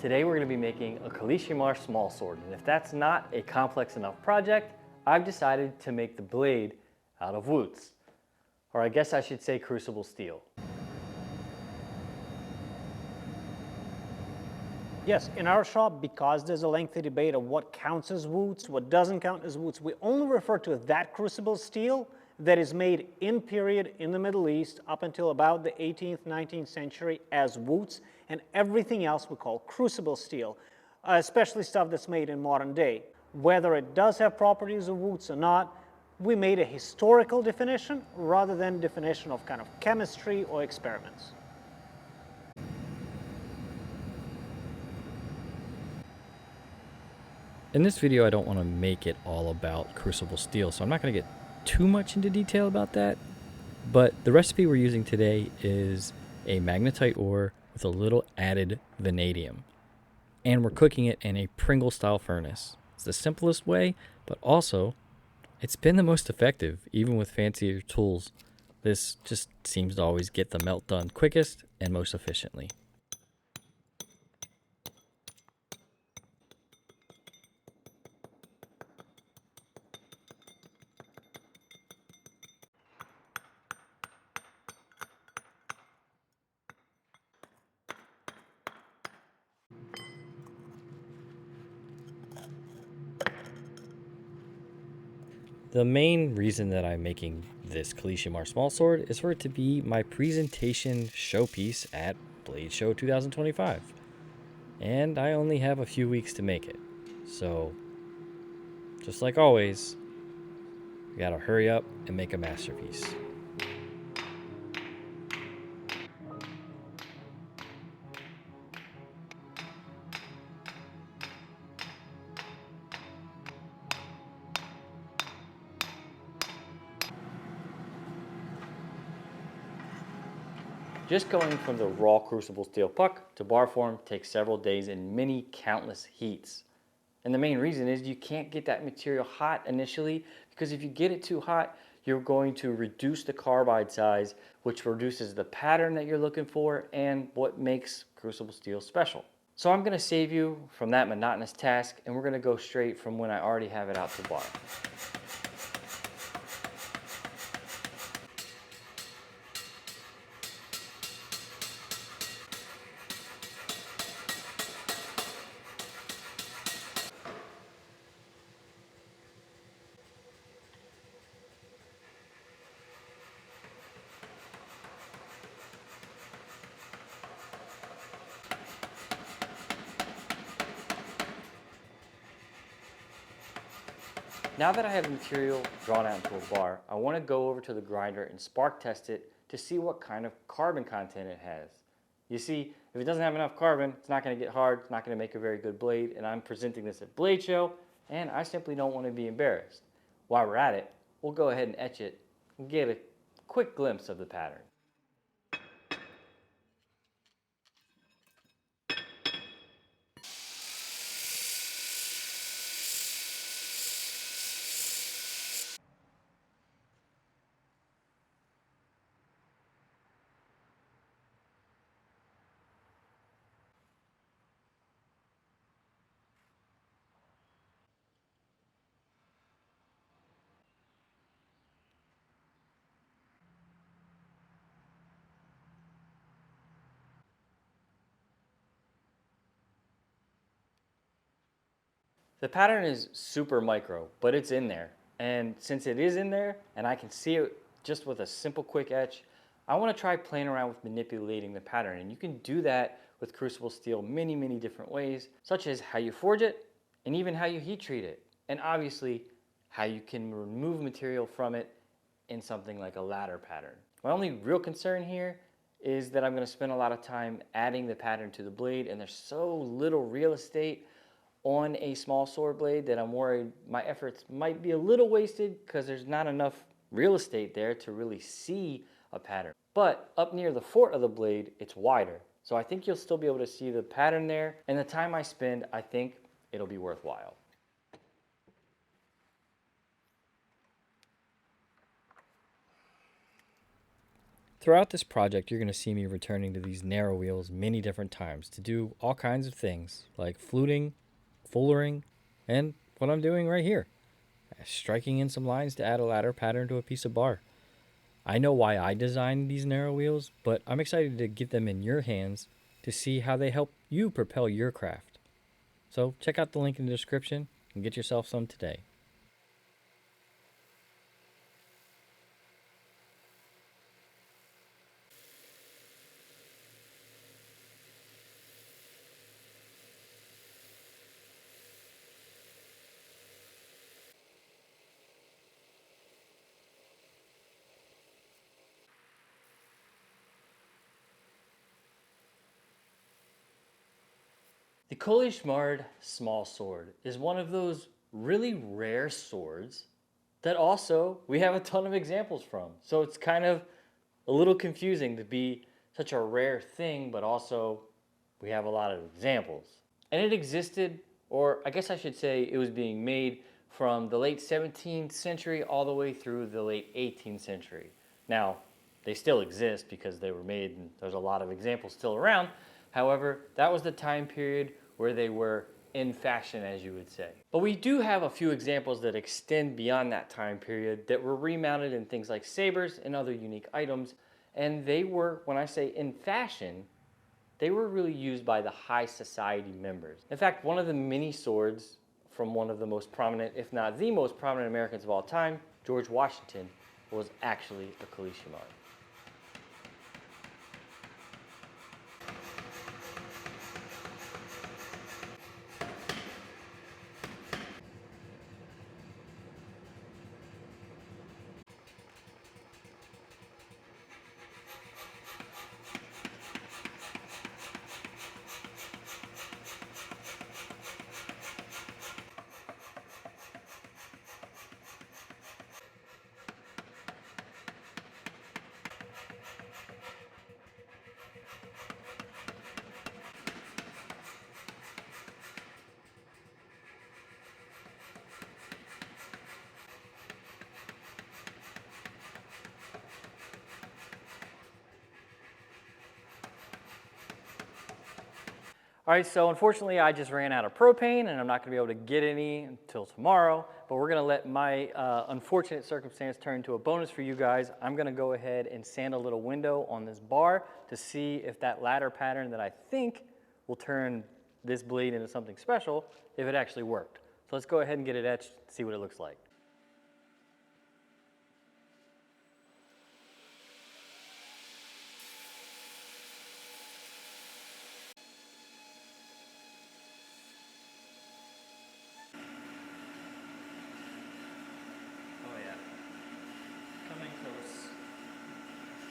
Today we're going to be making a Colichemarde Smallsword, and if that's not a complex enough project, I've decided to make the blade out of Wootz, or I guess I should say Crucible steel. Yes, in our shop, because there's a lengthy debate of what counts as Wootz, what doesn't count as Wootz, we only refer to that Crucible steel that is made in period in the Middle East up until about the 18th, 19th century as Wootz, and everything else we call Crucible steel, especially stuff that's made in modern day. Whether it does have properties of Wootz or not, we made a historical definition rather than definition of kind of chemistry or experiments. In this video, I don't want to make it all about Crucible steel, so I'm not going to get too much into detail about that. But the recipe we're using today is a magnetite ore with a little added vanadium. And we're cooking it in a Pringle style furnace. It's the simplest way, but also it's been the most effective, even with fancier tools. This just seems to always get the melt done quickest and most efficiently. The main reason that I'm making this Colichemarde Smallsword is for it to be my presentation showpiece at Blade Show 2025. And I only have a few weeks to make it. So, just like always, we gotta hurry up and make a masterpiece. Just going from the raw Crucible steel puck to bar form takes several days and many countless heats. And the main reason is you can't get that material hot initially, because if you get it too hot, you're going to reduce the carbide size, which reduces the pattern that you're looking for and what makes Crucible steel special. So I'm going to save you from that monotonous task, and we're going to go straight from when I already have it out to bar. Now that I have the material drawn out into a bar, I want to go over to the grinder and spark test it to see what kind of carbon content it has. You see, if it doesn't have enough carbon, it's not going to get hard, it's not going to make a very good blade, and I'm presenting this at Blade Show, and I simply don't want to be embarrassed. While we're at it, we'll go ahead and etch it and get a quick glimpse of the pattern. The pattern is super micro, but it's in there. And since it is in there, and I can see it just with a simple quick etch, I want to try playing around with manipulating the pattern. And you can do that with Crucible steel many, many different ways, such as how you forge it, and even how you heat treat it. And obviously, how you can remove material from it in something like a ladder pattern. My only real concern here is that I'm going to spend a lot of time adding the pattern to the blade, and there's so little real estate on a small sword blade that I'm worried my efforts might be a little wasted because there's not enough real estate there to really see a pattern. But up near the fort of the blade, it's wider. So I think you'll still be able to see the pattern there, and the time I spend, I think it'll be worthwhile. Throughout this project, you're going to see me returning to these narrow wheels many different times to do all kinds of things, like fluting, fullering, and what I'm doing right here, striking in some lines to add a ladder pattern to a piece of bar. I know why I designed these narrow wheels, but I'm excited to get them in your hands to see how they help you propel your craft. So check out the link in the description and get yourself some today. The Colichemarde Smallsword is one of those really rare swords that also we have a ton of examples from. So it's kind of a little confusing to be such a rare thing, but also we have a lot of examples. And it existed, or I guess I should say it was being made from the late 17th century all the way through the late 18th century. Now, they still exist because they were made and there's a lot of examples still around. However, that was the time period where they were in fashion, as you would say. But we do have a few examples that extend beyond that time period that were remounted in things like sabers and other unique items. And they were, when I say in fashion, they were really used by the high society members. In fact, one of the many swords from one of the most prominent, if not the most prominent Americans of all time, George Washington, was actually a Colichemarde. All right, so unfortunately I just ran out of propane and I'm not gonna be able to get any until tomorrow, but we're gonna let my unfortunate circumstance turn into a bonus for you guys. I'm gonna go ahead and sand a little window on this bar to see if that ladder pattern that I think will turn this blade into something special, if it actually worked. So let's go ahead and get it etched, see what it looks like.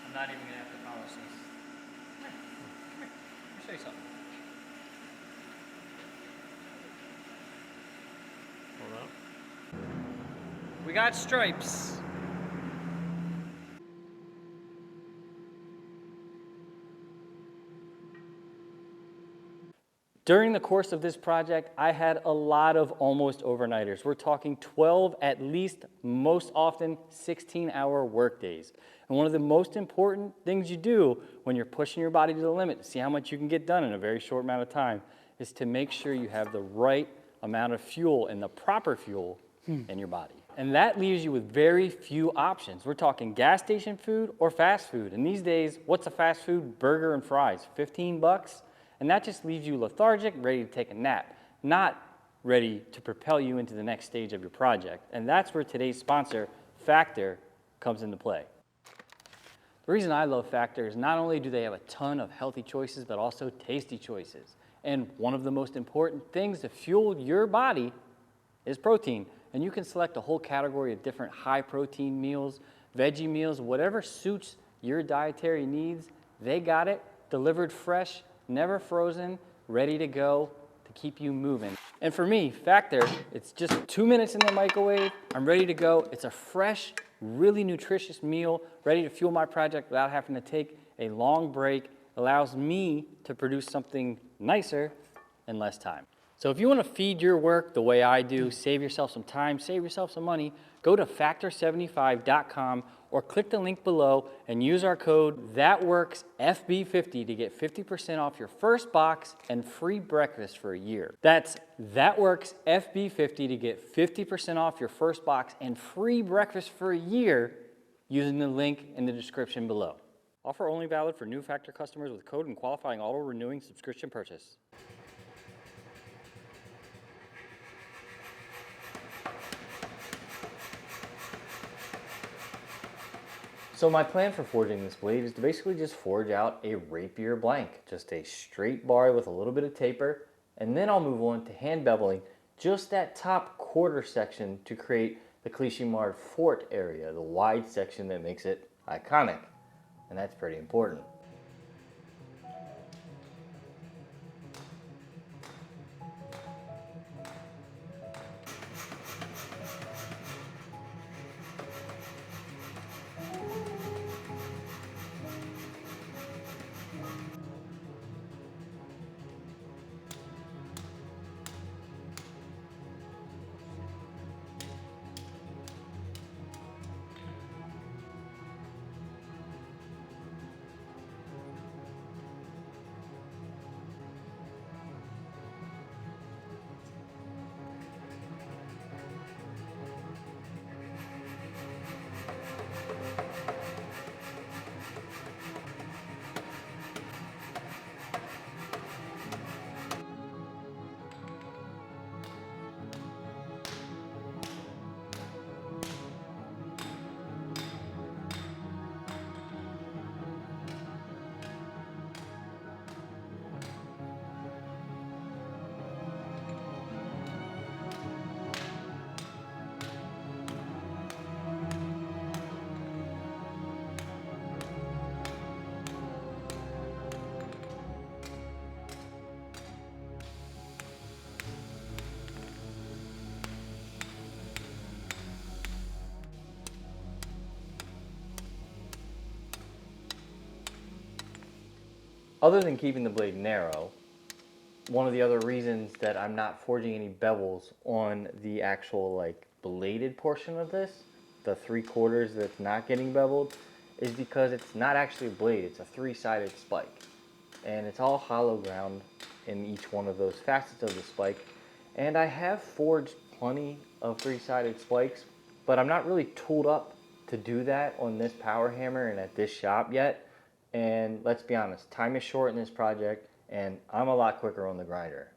I'm not even gonna have to polish this. Come here. Let me show you something. Hold up. We got stripes. During the course of this project, I had a lot of almost overnighters. We're talking 12 at least, most often 16-hour work days. And one of the most important things you do when you're pushing your body to the limit to see how much you can get done in a very short amount of time is to make sure you have the right amount of fuel and the proper fuel in your body. And that leaves you with very few options. We're talking gas station food or fast food. And these days, what's a fast food burger and fries? 15 bucks? And that just leaves you lethargic, ready to take a nap, not ready to propel you into the next stage of your project. And that's where today's sponsor, Factor, comes into play. The reason I love Factor is not only do they have a ton of healthy choices, but also tasty choices. And one of the most important things to fuel your body is protein. And you can select a whole category of different high protein meals, veggie meals, whatever suits your dietary needs. They got it, delivered fresh, never frozen, ready to go to keep you moving. And for me, Factor, it's just 2 minutes in the microwave. I'm ready to go. It's a fresh, really nutritious meal, ready to fuel my project without having to take a long break. Allows me to produce something nicer in less time. So if you want to feed your work the way I do, save yourself some time, save yourself some money, go to factor75.com or click the link below and use our code ThatWorksFB50 to get 50% off your first box and free breakfast for a year. That's ThatWorksFB50 to get 50% off your first box and free breakfast for a year using the link in the description below. Offer only valid for new Factor customers with code and qualifying auto-renewing subscription purchase. So my plan for forging this blade is to basically just forge out a rapier blank, just a straight bar with a little bit of taper, and then I'll move on to hand beveling just that top quarter section to create the Colichemarde forte area, the wide section that makes it iconic, and that's pretty important. Other than keeping the blade narrow, one of the other reasons that I'm not forging any bevels on the actual like bladed portion of this, the 3/4 that's not getting beveled, is because it's not actually a blade, it's a 3-sided spike. And it's all hollow ground in each one of those facets of the spike. And I have forged plenty of 3-sided spikes, but I'm not really tooled up to do that on this power hammer and at this shop yet. And let's be honest, time is short in this project, and I'm a lot quicker on the grinder.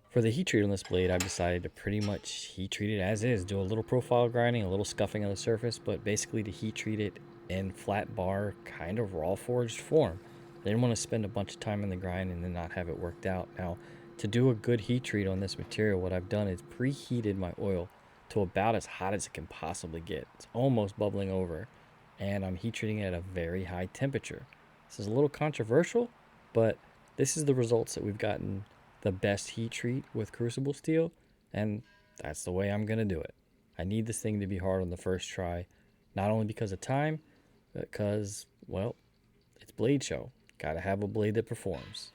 For the heat treat on this blade, I've decided to pretty much heat treat it as is. Do a little profile grinding, a little scuffing of the surface, but basically to heat treat it in flat bar, kind of raw forged form. I didn't want to spend a bunch of time in the grind and then not have it worked out. Now, to do a good heat treat on this material, what I've done is preheated my oil to about as hot as it can possibly get. It's almost bubbling over, and I'm heat treating it at a very high temperature. This is a little controversial, but this is the results that we've gotten the best heat treat with Crucible steel, and that's the way I'm gonna do it. I need this thing to be hard on the first try, not only because of time, but because, well, it's Blade Show. Gotta have a blade that performs.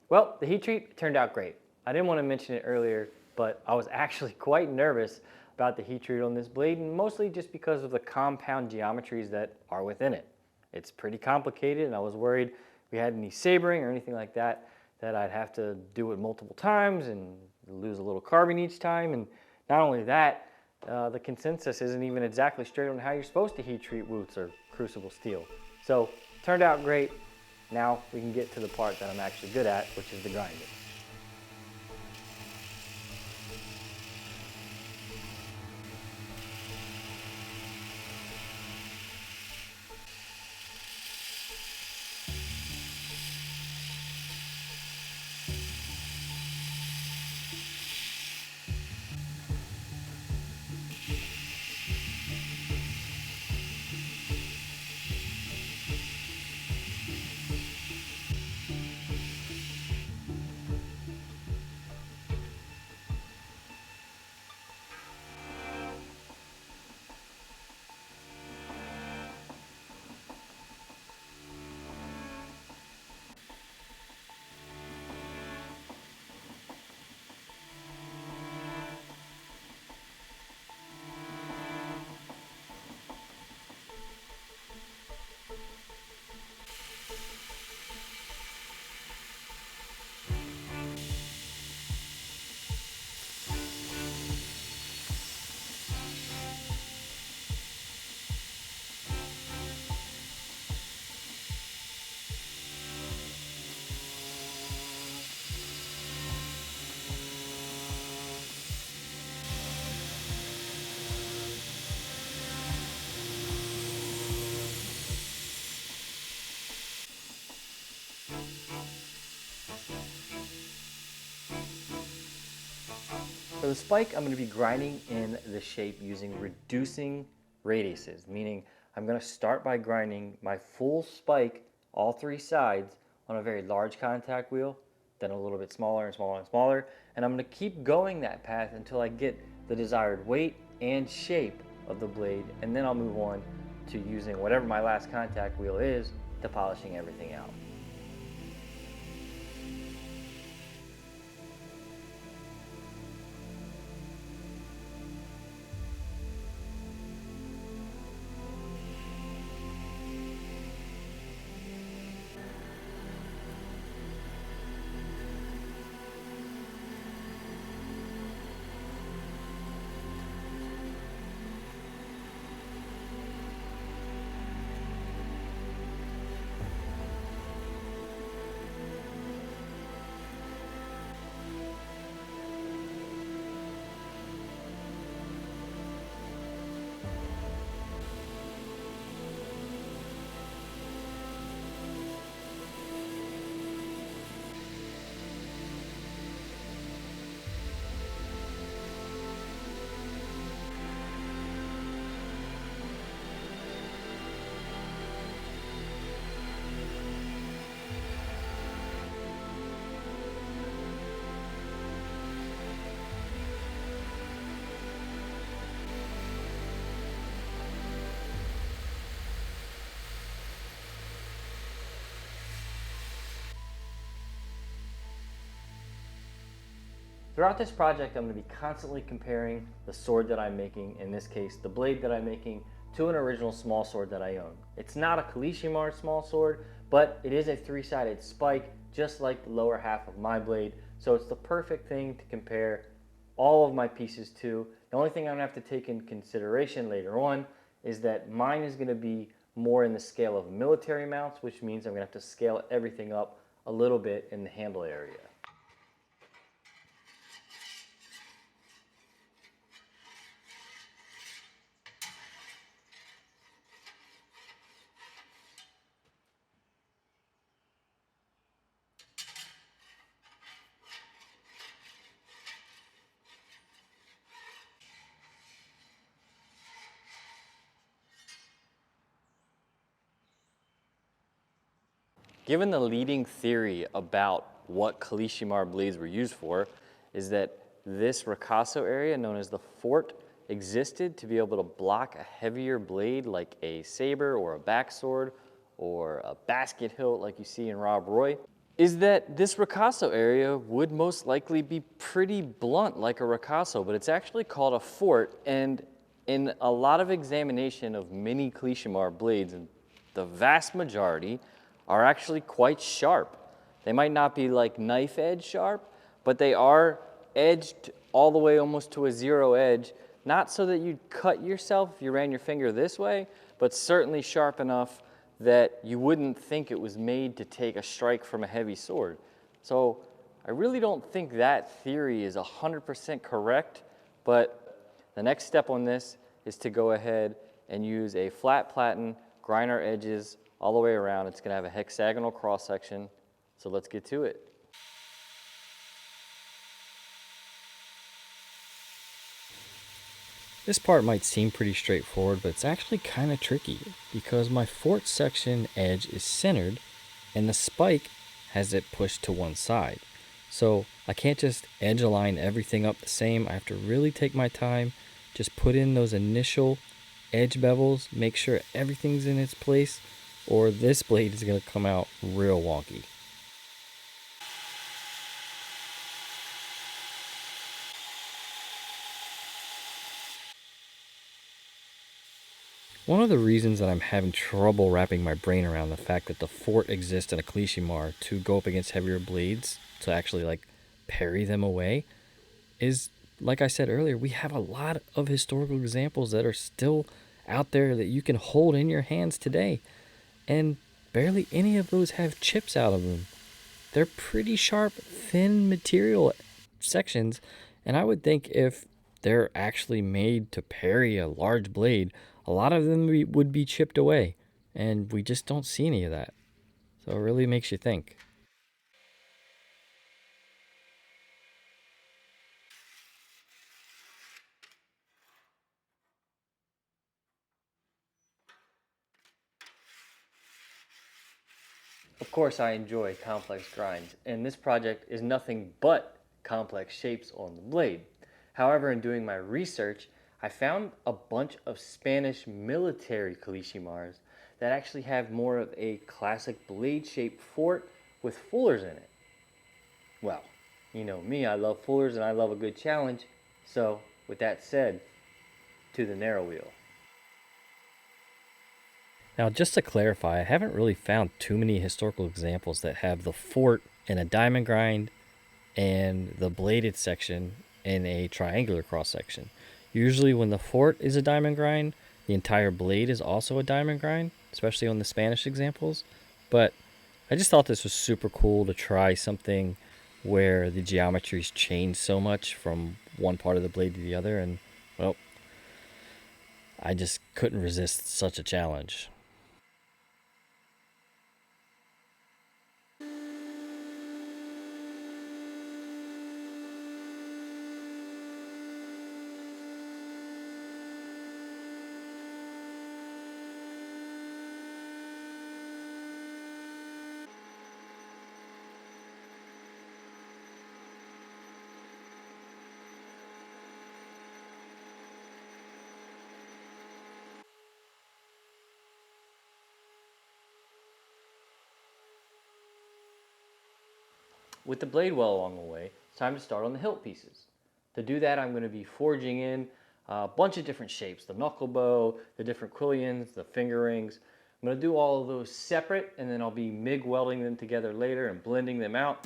Well, the heat treat turned out great. I didn't want to mention it earlier, but I was actually quite nervous about the heat treat on this blade, and mostly just because of the compound geometries that are within it. It's pretty complicated, and I was worried if we had any sabering or anything like that, that I'd have to do it multiple times and lose a little carbon each time, and not only that, the consensus isn't even exactly straight on how you're supposed to heat treat Wootz or Crucible steel. So, turned out great. Now we can get to the part that I'm actually good at, which is the grinding. For the spike, I'm going to be grinding in the shape using reducing radiuses, meaning I'm going to start by grinding my full spike, all three sides, on a very large contact wheel, then a little bit smaller and smaller and smaller, and I'm going to keep going that path until I get the desired weight and shape of the blade, and then I'll move on to using whatever my last contact wheel is to polishing everything out. Throughout this project, I'm going to be constantly comparing the sword that I'm making, in this case the blade that I'm making, to an original small sword that I own. It's not a Colichemarde small sword, but it is a three-sided spike, just like the lower half of my blade, so it's the perfect thing to compare all of my pieces to. The only thing I'm going to have to take in consideration later on is that mine is going to be more in the scale of military mounts, which means I'm going to have to scale everything up a little bit in the handle area. Given the leading theory about what Colichemarde blades were used for is that this ricasso area, known as the forte, existed to be able to block a heavier blade like a saber or a backsword or a basket hilt like you see in Rob Roy, is that this ricasso area would most likely be pretty blunt like a ricasso, but it's actually called a forte, and in a lot of examination of many Colichemarde blades, and the vast majority are actually quite sharp. They might not be like knife edge sharp, but they are edged all the way almost to a zero edge, not so that you'd cut yourself if you ran your finger this way, but certainly sharp enough that you wouldn't think it was made to take a strike from a heavy sword. So I really don't think that theory is 100% correct, but the next step on this is to go ahead and use a flat platen, grind our edges all the way around. It's gonna have a hexagonal cross section, so let's get to it. This part might seem pretty straightforward, but it's actually kind of tricky because my forte section edge is centered and the spike has it pushed to one side. So I can't just edge align everything up the same. I have to really take my time, just put in those initial edge bevels, make sure everything's in its place, or this blade is going to come out real wonky. One of the reasons that I'm having trouble wrapping my brain around the fact that the forte exists in a Colichemarde to go up against heavier blades to actually like parry them away is, like I said earlier, we have a lot of historical examples that are still out there that you can hold in your hands today, and barely any of those have chips out of them. They're pretty sharp, thin material sections, and I would think if they're actually made to parry a large blade, a lot of them would be chipped away, and we just don't see any of that. So it really makes you think. Of course, I enjoy complex grinds, and this project is nothing but complex shapes on the blade. However, in doing my research, I found a bunch of Spanish military Colichemardes that actually have more of a classic blade-shaped fort with fullers in it. Well, you know me, I love fullers and I love a good challenge, so with that said, to the narrow wheel. Now, just to clarify, I haven't really found too many historical examples that have the forte in a diamond grind and the bladed section in a triangular cross section. Usually when the forte is a diamond grind, the entire blade is also a diamond grind, especially on the Spanish examples. But I just thought this was super cool to try something where the geometries change so much from one part of the blade to the other, and well, I just couldn't resist such a challenge. With the blade well along the way, it's time to start on the hilt pieces. To do that, I'm going to be forging in a bunch of different shapes, the knuckle bow, the different quillions, the finger rings. I'm going to do all of those separate, and then I'll be MIG welding them together later and blending them out.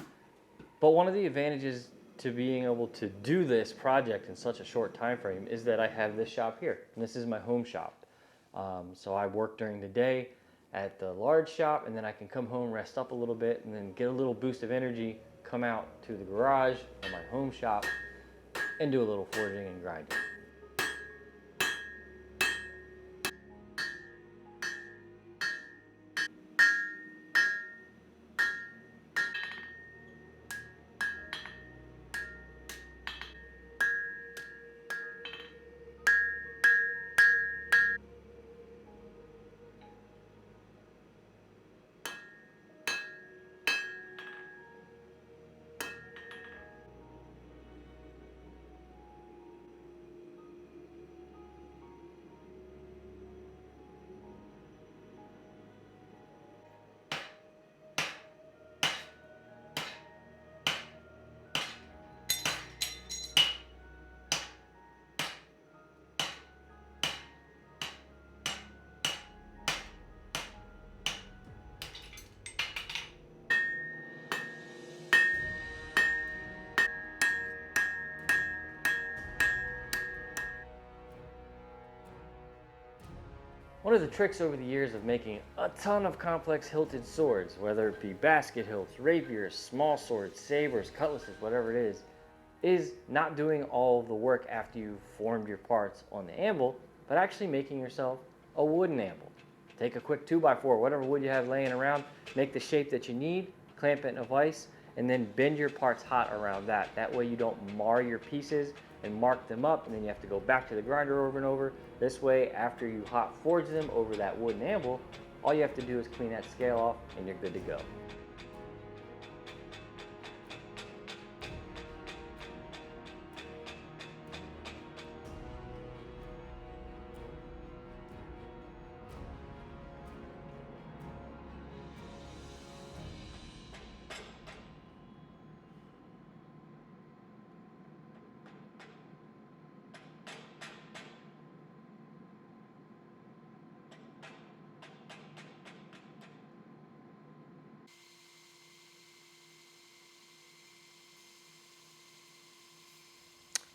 But one of the advantages to being able to do this project in such a short time frame is that I have this shop here, and this is my home shop. So I work during the day at the large shop, and then I can come home, rest up a little bit, and then get a little boost of energy, come out to the garage or my home shop, and do a little forging and grinding. One of the tricks over the years of making a ton of complex hilted swords, whether it be basket hilts, rapiers, small swords, sabers, cutlasses, whatever it is not doing all of the work after you've formed your parts on the anvil, but actually making yourself a wooden anvil. Take a quick 2x4, whatever wood you have laying around, make the shape that you need, clamp it in a vise, and then bend your parts hot around that. That way you don't mar your pieces and mark them up, and then you have to go back to the grinder over and over. This way, after you hot forge them over that wooden anvil, all you have to do is clean that scale off and you're good to go.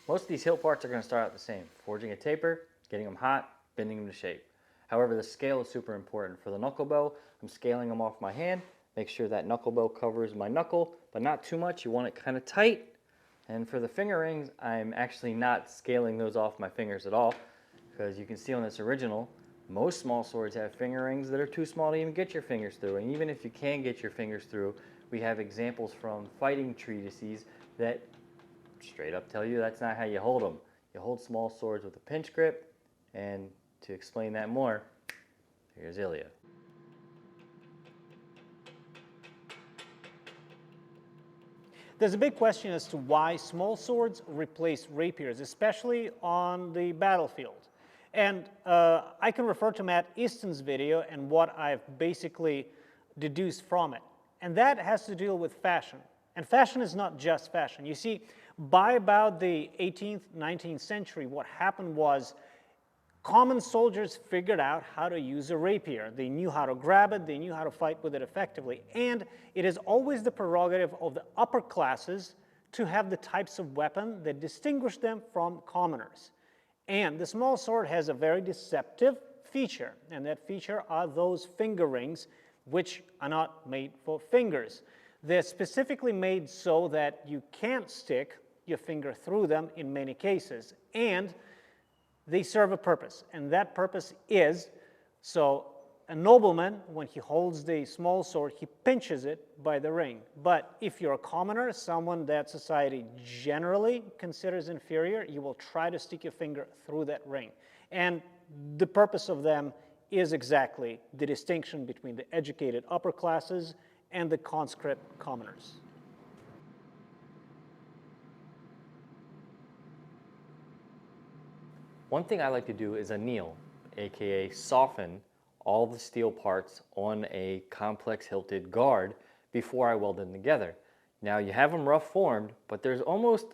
Most of these hilt parts are going to start out the same. Forging a taper, getting them hot, bending them to shape. However, the scale is super important. For the knuckle bow, I'm scaling them off my hand. Make sure that knuckle bow covers my knuckle, but not too much. You want it kind of tight. And for the finger rings, I'm actually not scaling those off my fingers at all, because you can see on this original, most small swords have finger rings that are too small to even get your fingers through. And even if you can get your fingers through, we have examples from fighting treatises that straight up tell you that's not how you hold them. You hold small swords with a pinch grip, and to explain that more, here's Ilya. There's a big question as to why small swords replace rapiers, especially on the battlefield. And I can refer to Matt Easton's video and what I've basically deduced from it. And that has to deal with fashion. And fashion is not just fashion. You see, by about the 18th, 19th century, what happened was common soldiers figured out how to use a rapier. They knew how to grab it, they knew how to fight with it effectively. And it is always the prerogative of the upper classes to have the types of weapon that distinguish them from commoners. And the small sword has a very deceptive feature, and that feature are those finger rings, which are not made for fingers. They're specifically made so that you can't stick your finger through them in many cases. And they serve a purpose, and that purpose is, so a nobleman, when he holds the small sword, he pinches it by the ring. But if you're a commoner, someone that society generally considers inferior, you will try to stick your finger through that ring. And the purpose of them is exactly the distinction between the educated upper classes and the conscript commoners. One thing I like to do is anneal, aka soften all the steel parts on a complex hilted guard before I weld them together. Now you have them rough formed, but there's almost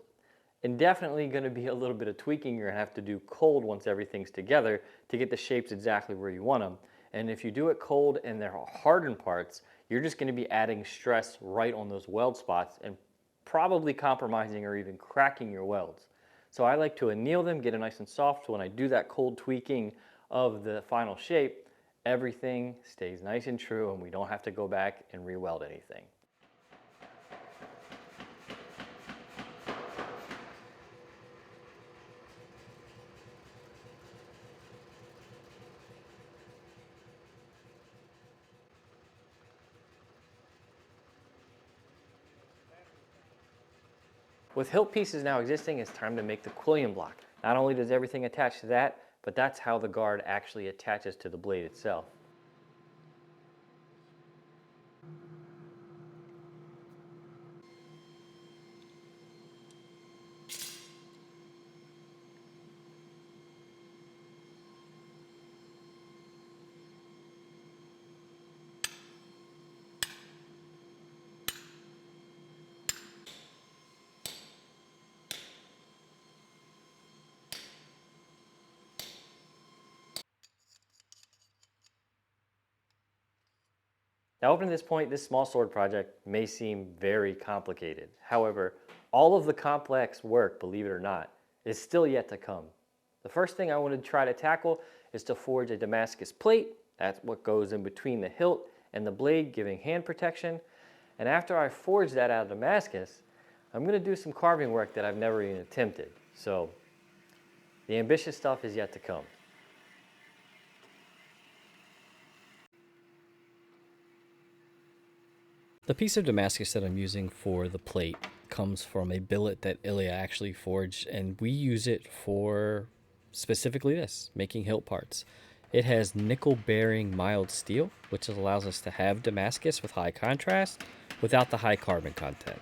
indefinitely going to be a little bit of tweaking you're going to have to do cold once everything's together to get the shapes exactly where you want them. And if you do it cold and they're hardened parts, you're just going to be adding stress right on those weld spots and probably compromising or even cracking your welds. So I like to anneal them, get it nice and soft, so when I do that cold tweaking of the final shape, everything stays nice and true and we don't have to go back and re-weld anything. With hilt pieces now existing, it's time to make the quillion block. Not only does everything attach to that, but that's how the guard actually attaches to the blade itself. Now up to this point, this small sword project may seem very complicated. However, all of the complex work, believe it or not, is still yet to come. The first thing I want to try to tackle is to forge a Damascus plate. That's what goes in between the hilt and the blade, giving hand protection. And after I forge that out of Damascus, I'm going to do some carving work that I've never even attempted. So the ambitious stuff is yet to come. The piece of Damascus that I'm using for the plate comes from a billet that Ilya actually forged, and we use it for specifically this, making hilt parts. It has nickel-bearing mild steel, which allows us to have Damascus with high contrast without the high carbon content.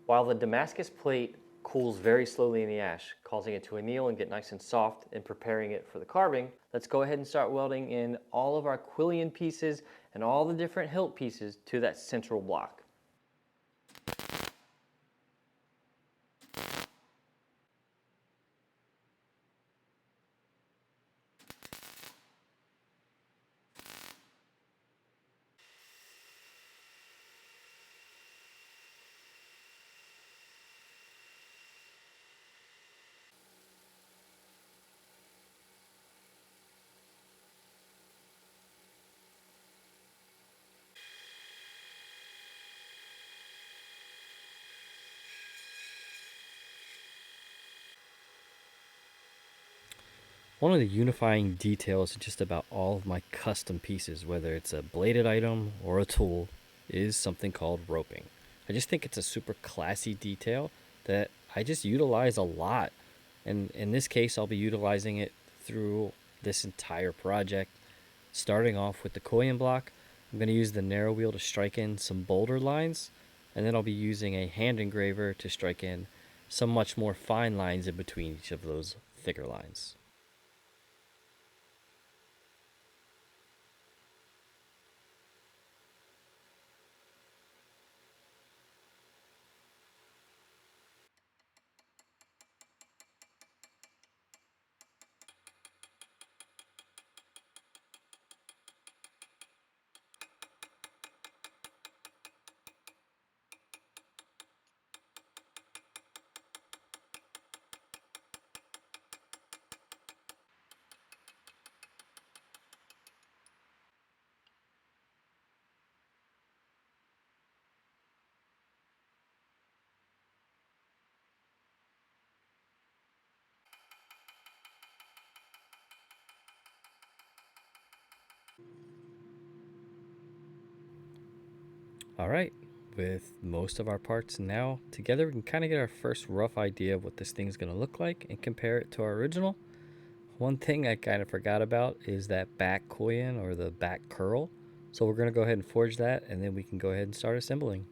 While the Damascus plate cools very slowly in the ash, causing it to anneal and get nice and soft and preparing it for the carving, let's go ahead and start welding in all of our quillion pieces and all the different hilt pieces to that central block. One of the unifying details in just about all of my custom pieces, whether it's a bladed item or a tool, is something called roping. I just think it's a super classy detail that I just utilize a lot. And in this case, I'll be utilizing it through this entire project. Starting off with the coin block, I'm going to use the narrow wheel to strike in some bolder lines, and then I'll be using a hand engraver to strike in some much more fine lines in between each of those thicker lines. All right, with most of our parts now together, we can kind of get our first rough idea of what this thing's going to look like and compare it to our original. One thing I kind of forgot about is that back coin or the back curl. So we're going to go ahead and forge that, and then we can go ahead and start assembling.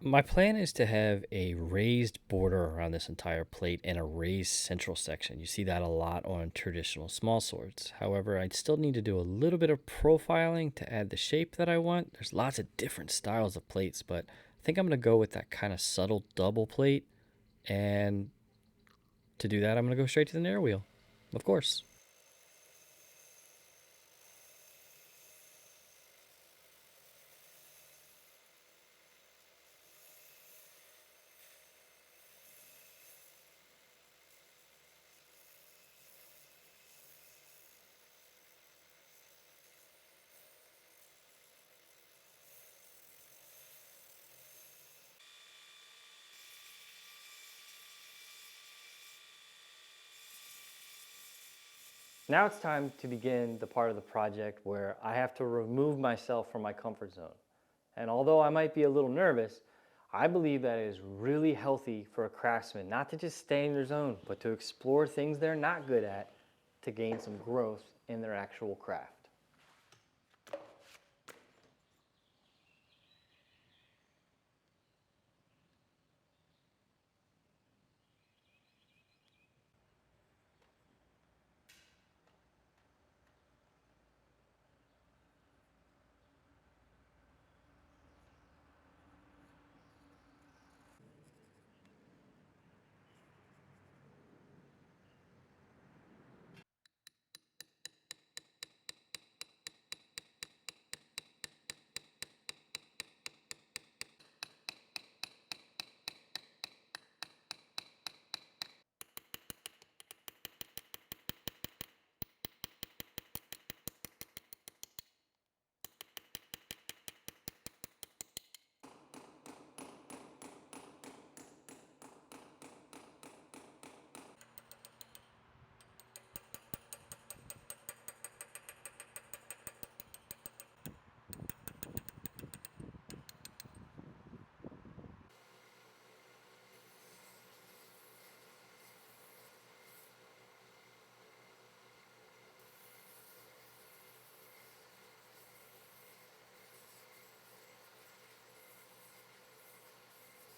My plan is to have a raised border around this entire plate and a raised central section. You see that a lot on traditional small swords. However, I still need to do a little bit of profiling to add the shape that I want. There's lots of different styles of plates, but I think I'm going to go with that kind of subtle double plate. And to do that, I'm going to go straight to the narrow wheel, of course. Now it's time to begin the part of the project where I have to remove myself from my comfort zone. And although I might be a little nervous, I believe that it is really healthy for a craftsman not to just stay in their zone, but to explore things they're not good at to gain some growth in their actual craft.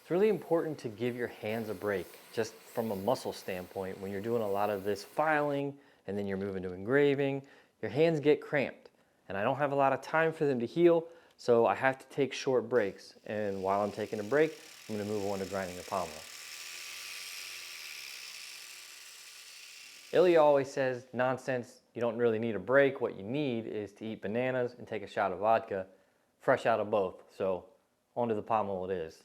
It's really important to give your hands a break, just from a muscle standpoint. When you're doing a lot of this filing and then you're moving to engraving, your hands get cramped. And I don't have a lot of time for them to heal, so I have to take short breaks. And while I'm taking a break, I'm going to move on to grinding the pommel. Ilya always says, nonsense, you don't really need a break. What you need is to eat bananas and take a shot of vodka, fresh out of both. So onto the pommel it is.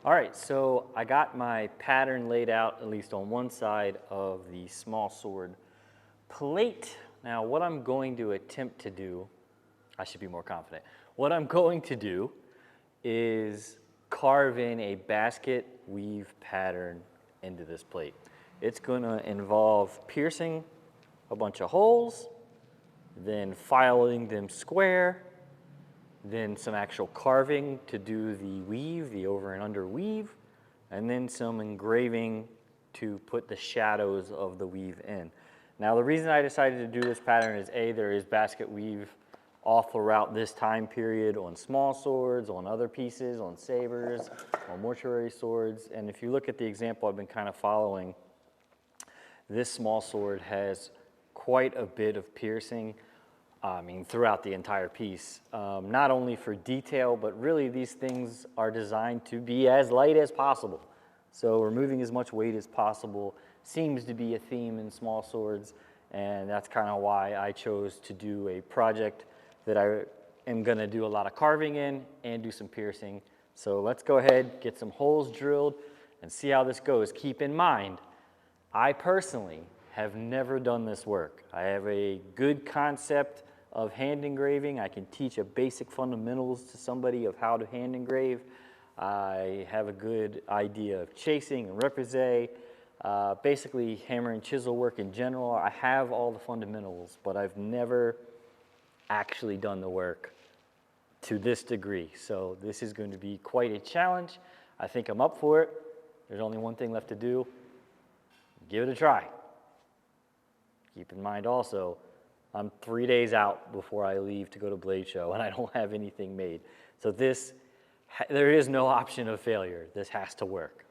All right, so I got my pattern laid out, at least on one side of the small sword plate. Now, what I'm going to attempt to do, I should be more confident. What I'm going to do is carve in a basket weave pattern into this plate. It's going to involve piercing a bunch of holes, then filing them square, then some actual carving to do the weave, the over and under weave, and then some engraving to put the shadows of the weave in. Now the reason I decided to do this pattern is A, there is basket weave all throughout this time period on small swords, on other pieces, on sabers, on mortuary swords, and if you look at the example I've been kind of following, this small sword has quite a bit of piercing. Throughout the entire piece, not only for detail, but really these things are designed to be as light as possible. So removing as much weight as possible seems to be a theme in small swords, and that's kind of why I chose to do a project that I am gonna do a lot of carving in and do some piercing. So let's go ahead, get some holes drilled, and see how this goes. Keep in mind, I personally have never done this work. I have a good concept of hand engraving. I can teach a basic fundamentals to somebody of how to hand engrave. I have a good idea of chasing and repoussé, basically hammer and chisel work in general. I have all the fundamentals, but I've never actually done the work to this degree. So this is going to be quite a challenge. I think I'm up for it. There's only one thing left to do. Give it a try. Keep in mind also, I'm 3 days out before I leave to go to Blade Show, and I don't have anything made. So this, there is no option of failure. This has to work.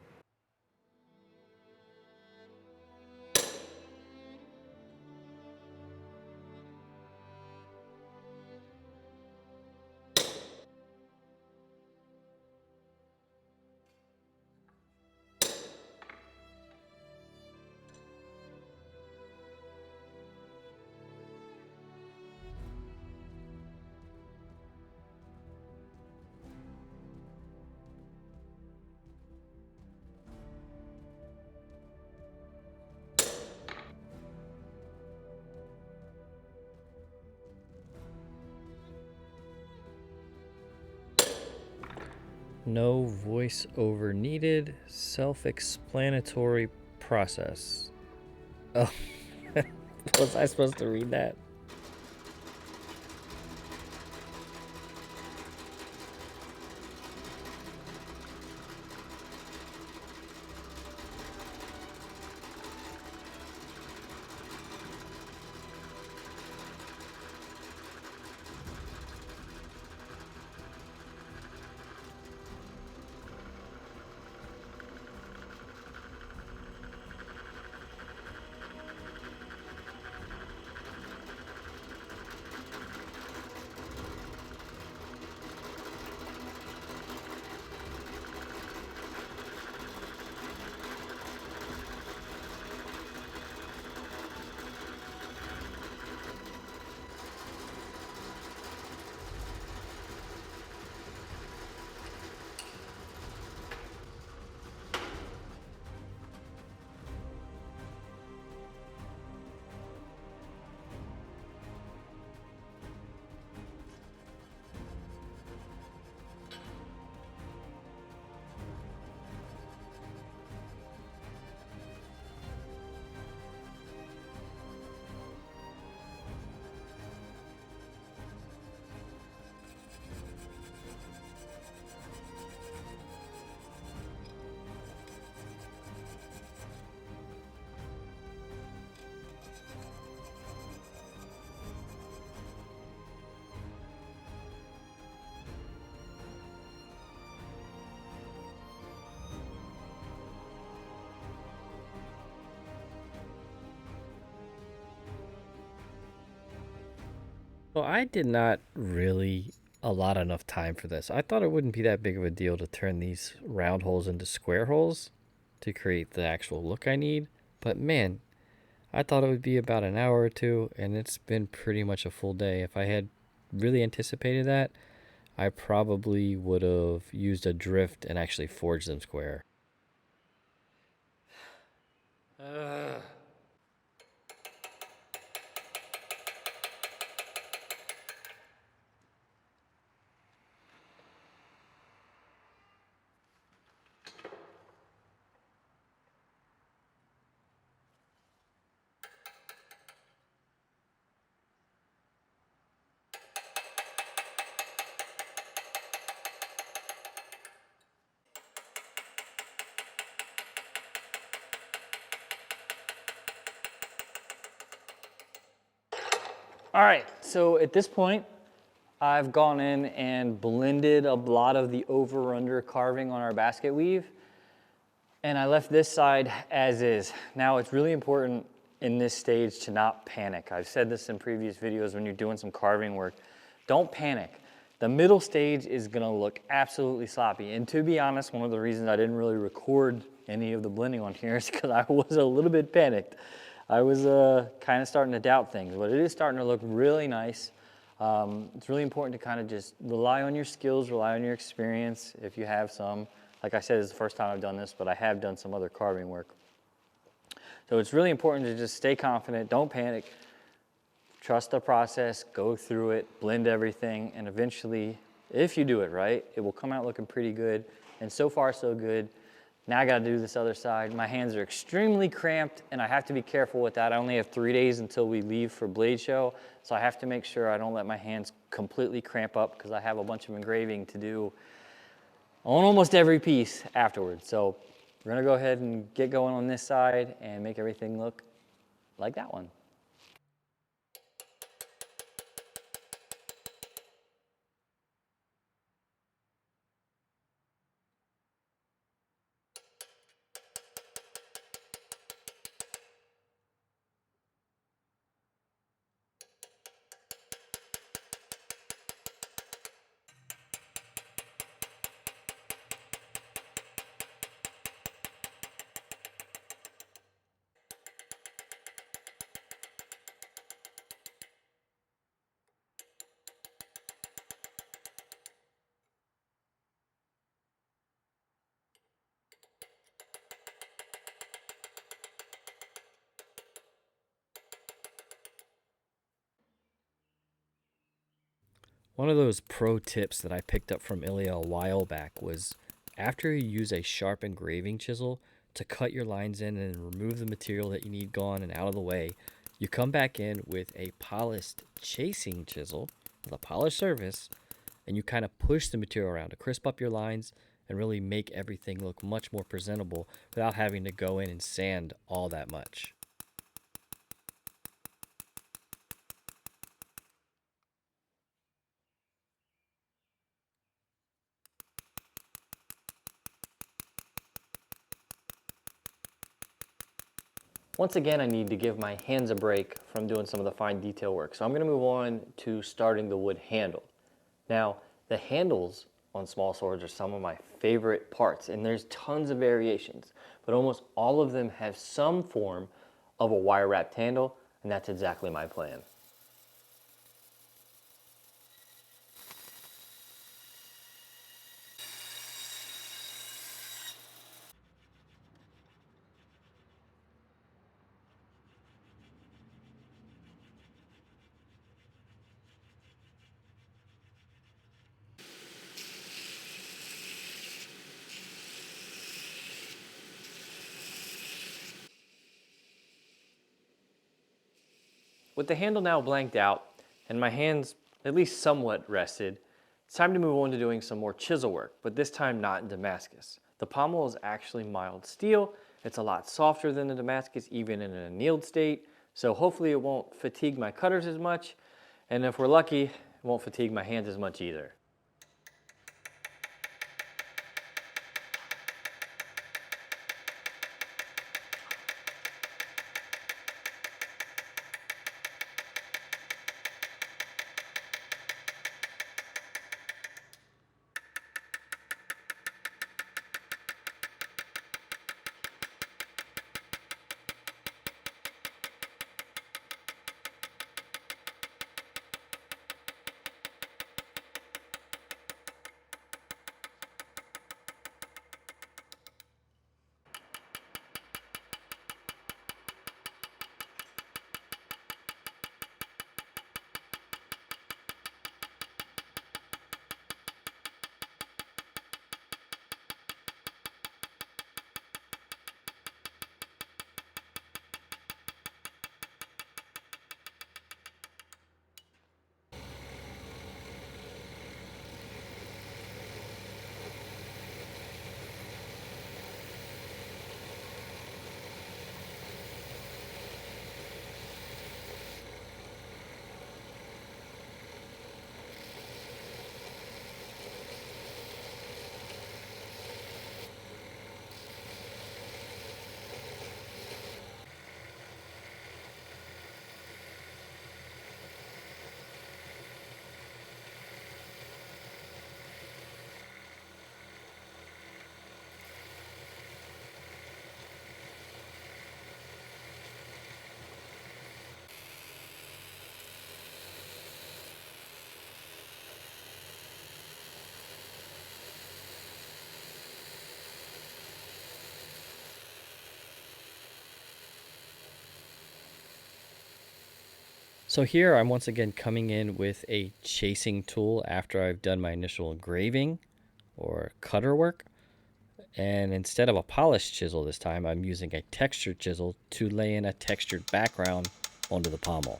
No voiceover needed. Self-explanatory process. Oh, was I supposed to read that? Well, I did not really allot enough time for this. I thought it wouldn't be that big of a deal to turn these round holes into square holes to create the actual look I need. But man, I thought it would be about an hour or two, and it's been pretty much a full day. If I had really anticipated that, I probably would have used a drift and actually forged them square. All right, so at this point, I've gone in and blended a lot of the over-under carving on our basket weave, and I left this side as is. Now, it's really important in this stage to not panic. I've said this in previous videos when you're doing some carving work. Don't panic. The middle stage is gonna look absolutely sloppy, and to be honest, one of the reasons I didn't really record any of the blending on here is because I was a little bit panicked. I was kind of starting to doubt things, but it is starting to look really nice. It's really important to kind of just rely on your skills, rely on your experience if you have some. Like I said, it's the first time I've done this, but I have done some other carving work. So it's really important to just stay confident, don't panic, trust the process, go through it, blend everything, and eventually, if you do it right, it will come out looking pretty good. And so far, so good. Now I gotta do this other side. My hands are extremely cramped and I have to be careful with that. I only have 3 days until we leave for Blade Show, so I have to make sure I don't let my hands completely cramp up because I have a bunch of engraving to do on almost every piece afterwards. So we're gonna go ahead and get going on this side and make everything look like that one. One of those pro tips that I picked up from Ilya a while back was after you use a sharp engraving chisel to cut your lines in and remove the material that you need gone and out of the way, you come back in with a polished chasing chisel with a polished surface, and you kind of push the material around to crisp up your lines and really make everything look much more presentable without having to go in and sand all that much. Once again, I need to give my hands a break from doing some of the fine detail work. So I'm going to move on to starting the wood handle. Now, the handles on small swords are some of my favorite parts, and there's tons of variations, but almost all of them have some form of a wire wrapped handle, and that's exactly my plan. With the handle now blanked out and my hands at least somewhat rested, it's time to move on to doing some more chisel work, but this time not in Damascus. The pommel is actually mild steel. It's a lot softer than the Damascus, even in an annealed state, so hopefully it won't fatigue my cutters as much, and if we're lucky, it won't fatigue my hands as much either. So here I'm once again coming in with a chasing tool after I've done my initial engraving or cutter work. And instead of a polished chisel this time, I'm using a textured chisel to lay in a textured background onto the pommel.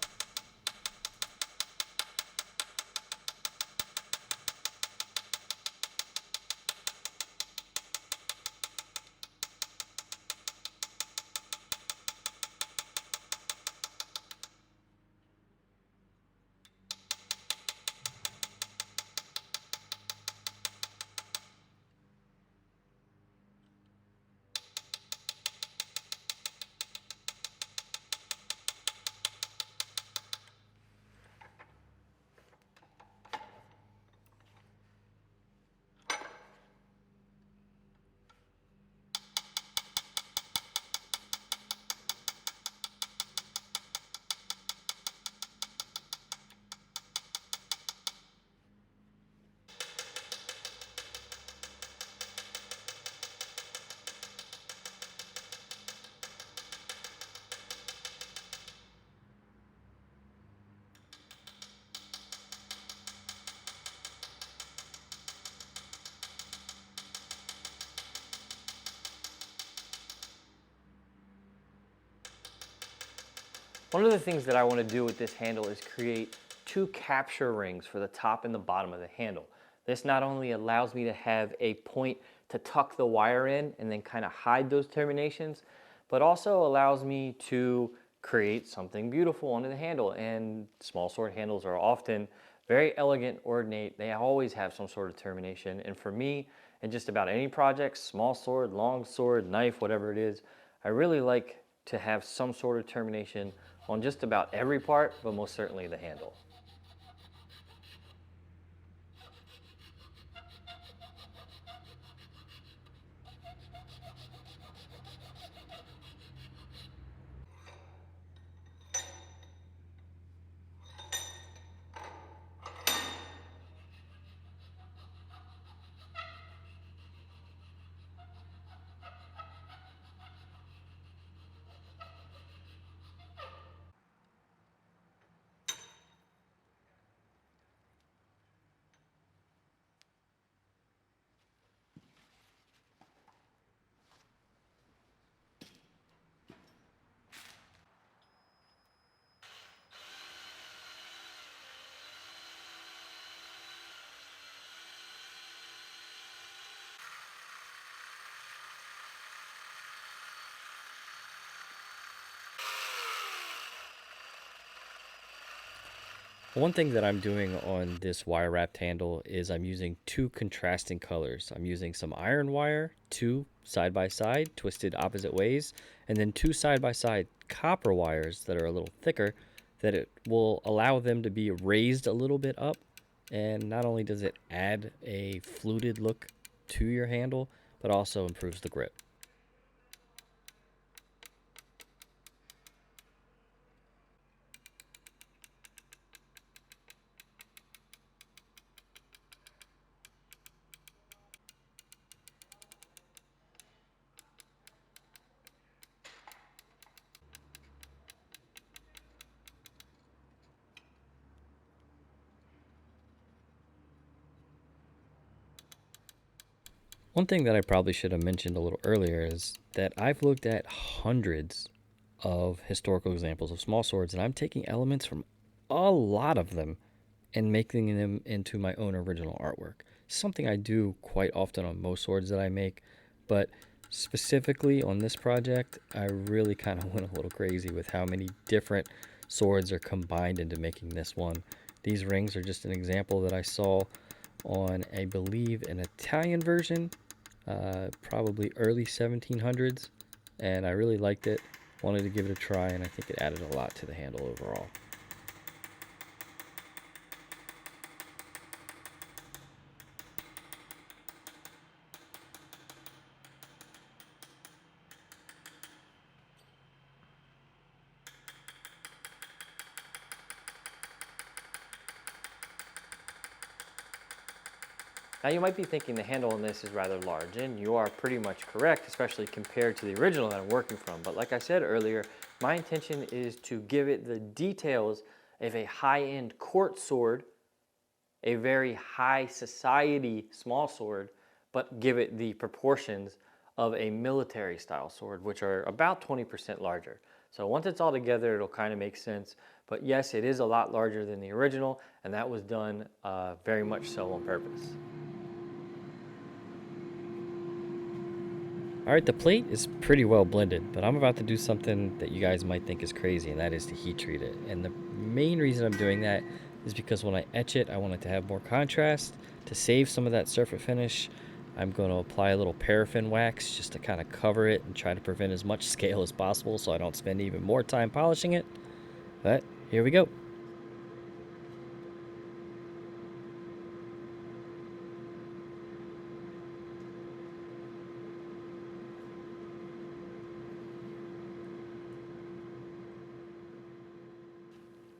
One of the things that I want to do with this handle is create two capture rings for the top and the bottom of the handle. This not only allows me to have a point to tuck the wire in and then kind of hide those terminations, but also allows me to create something beautiful onto the handle. And small sword handles are often very elegant, ornate. They always have some sort of termination. And for me, in just about any project, small sword, long sword, knife, whatever it is, I really like to have some sort of termination on just about every part, but most certainly the handle. One thing that I'm doing on this wire wrapped handle is I'm using two contrasting colors. I'm using some iron wire, two side by side, twisted opposite ways, and then two side by side copper wires that are a little thicker that it will allow them to be raised a little bit up. And not only does it add a fluted look to your handle, but also improves the grip. One thing that I probably should have mentioned a little earlier is that I've looked at hundreds of historical examples of small swords, and I'm taking elements from a lot of them and making them into my own original artwork. Something I do quite often on most swords that I make, but specifically on this project, I really kind of went a little crazy with how many different swords are combined into making this one. These rings are just an example that I saw on, I believe, an Italian version, probably early 1700s, and I really liked it. Wanted to give it a try, and I think it added a lot to the handle overall. Now you might be thinking the handle on this is rather large, and you are pretty much correct, especially compared to the original that I'm working from. But like I said earlier, my intention is to give it the details of a high-end court sword, a very high society small sword, but give it the proportions of a military style sword, which are about 20% larger. So once it's all together, it'll kind of make sense. But yes, it is a lot larger than the original, and that was done very much so on purpose. Alright, the plate is pretty well blended, but I'm about to do something that you guys might think is crazy, and that is to heat treat it. And the main reason I'm doing that is because when I etch it, I want it to have more contrast. To save some of that surface finish, I'm going to apply a little paraffin wax just to kind of cover it and try to prevent as much scale as possible so I don't spend even more time polishing it. But here we go.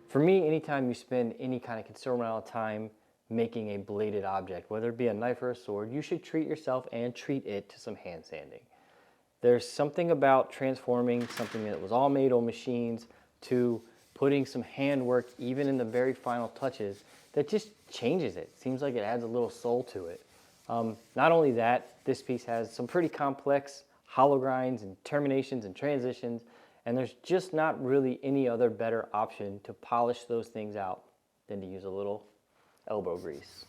For me, anytime you spend any kind of considerable amount of time making a bladed object, whether it be a knife or a sword, you should treat yourself and treat it to some hand sanding. There's something about transforming something that was all made on machines to putting some handwork, even in the very final touches, that just changes it. Seems like it adds a little soul to it. Not only that, this piece has some pretty complex hollow grinds and terminations and transitions, And there's just not really any other better option to polish those things out than to use a little elbow grease.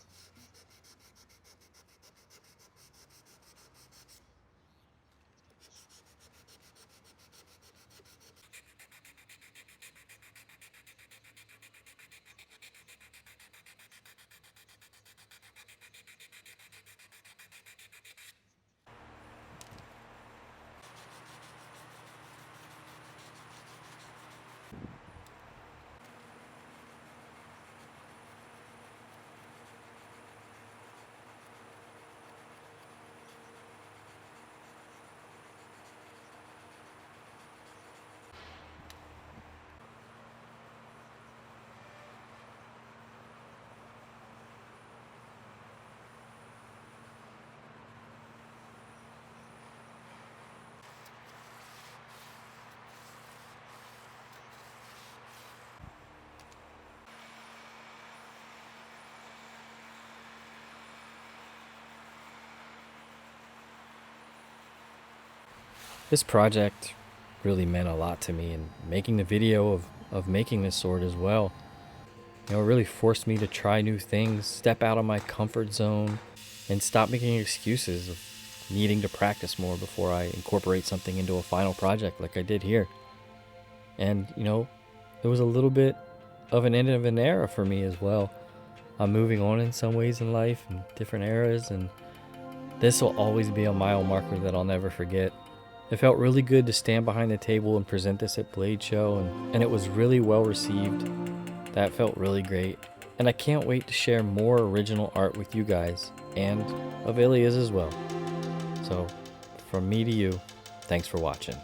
This project really meant a lot to me, and making the video of making this sword as well. You know, it really forced me to try new things, step out of my comfort zone, and stop making excuses of needing to practice more before I incorporate something into a final project like I did here. And, you know, it was a little bit of an end of an era for me as well. I'm moving on in some ways in life, in different eras, and this will always be a mile marker that I'll never forget. It felt really good to stand behind the table and present this at Blade Show, and it was really well received. That felt really great. And I can't wait to share more original art with you guys, and of Ilya's as well. So, from me to you, thanks for watching.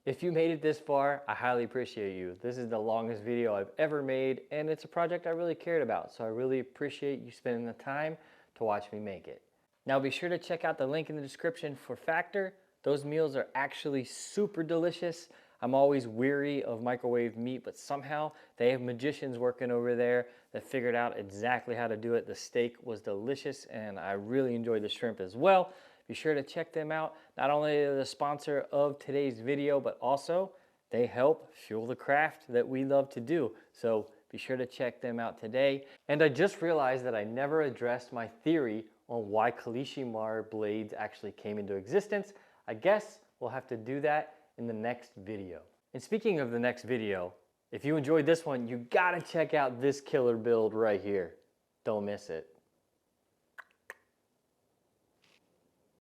If you made it this far, I highly appreciate you. This is the longest video I've ever made, and it's a project I really cared about, so I really appreciate you spending the time to watch me make it. Now be sure to check out the link in the description for Factor. Those meals are actually super delicious. I'm always weary of microwave meat, but somehow they have magicians working over there that figured out exactly how to do it. The steak was delicious, and I really enjoyed the shrimp as well. Be sure to check them out. Not only are they the sponsor of today's video, but also they help fuel the craft that we love to do. So be sure to check them out today. And I just realized that I never addressed my theory on why Colichemarde blades actually came into existence. I guess we'll have to do that in the next video. And speaking of the next video, if you enjoyed this one, you gotta check out this killer build right here. Don't miss it.